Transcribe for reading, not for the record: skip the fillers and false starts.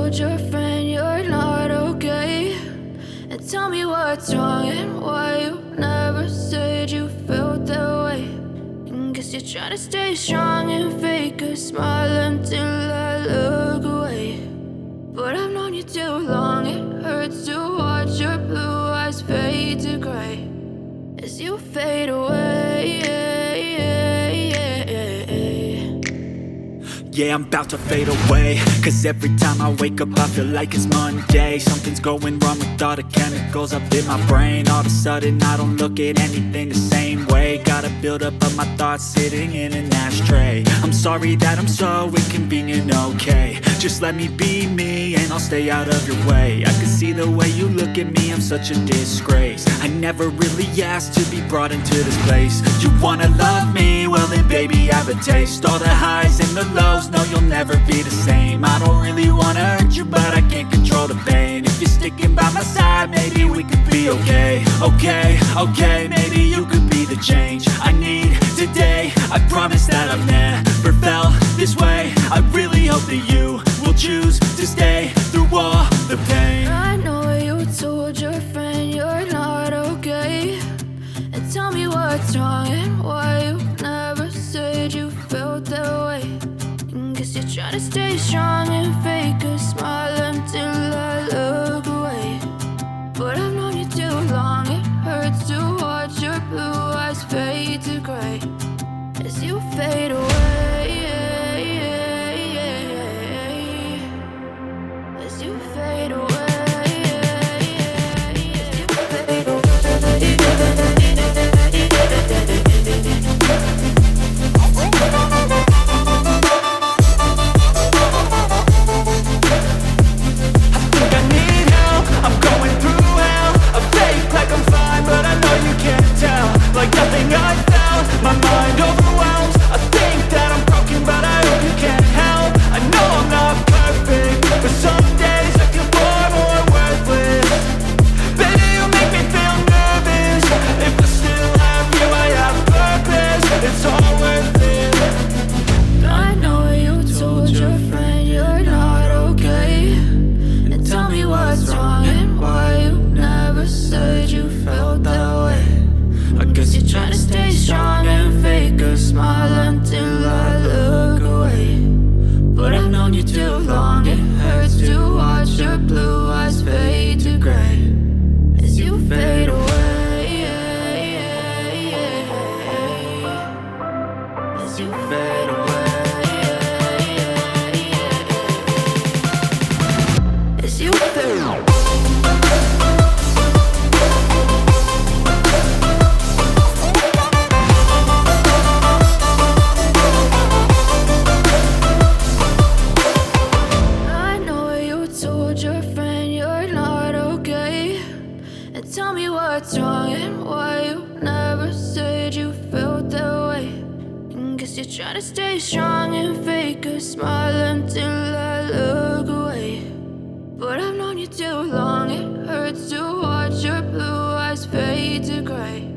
told your friend you're not okay, and tell me what's wrong and why you never said you felt that way. And guess you're trying to stay strong and fake a smile until I look away. But I've known you too long, it hurts to watch your blue eyes fade to gray as you fade away. Yeah, I'm about to fade away, cause every time I wake up I feel like it's Monday. Something's going wrong with all the chemicals up in my brain. All of a sudden I don't look at anything the same way. Got a buildup of my thoughts sitting in an ashtray. I'm sorry that I'm so inconvenient, okay. Just let me be me and I'll stay out of your way. I can see the way you look at me, I'm such a disgrace. I never really asked to be brought into this place. You wanna love me? Well then baby have a taste. All the highs and the lows, no you'll never be the same. I don't really wanna hurt you but I can't control the pain. If you're sticking by my side maybe we could be okay. Okay, maybe you could be the change I need today. I promise that I've never felt this way. I really hope that you will choose to stay through all the pain. I know you told your friend you're not okay, and tell me what's wrong and why you never said you felt that way. And guess you're trying to stay strong and fake a smile until I look away. But I've known you too long, it hurts to watch your blue eyes fade to gray as you fade away. As you fade away. Like nothing I found, my mind overwhelms. I think that I'm broken, but I hope you can't help. I know I'm not perfect, but some days I feel far more worthless. Baby, you make me feel nervous. If I still have you, I have purpose. It's all worth it. I know you told your friend you're not okay, and tell me what's wrong and why you never said you felt that way. I guess you're trying to stay strong and fake a smile until I look away. But I've known you too long, it hurts to watch your blue eyes fade to gray as you fade away. As you fade away. As you fade away. Tell me what's wrong and why you never said you felt that way. And guess you're trying to stay strong and fake a smile until I look away. But I've known you too long, it hurts to watch your blue eyes fade to gray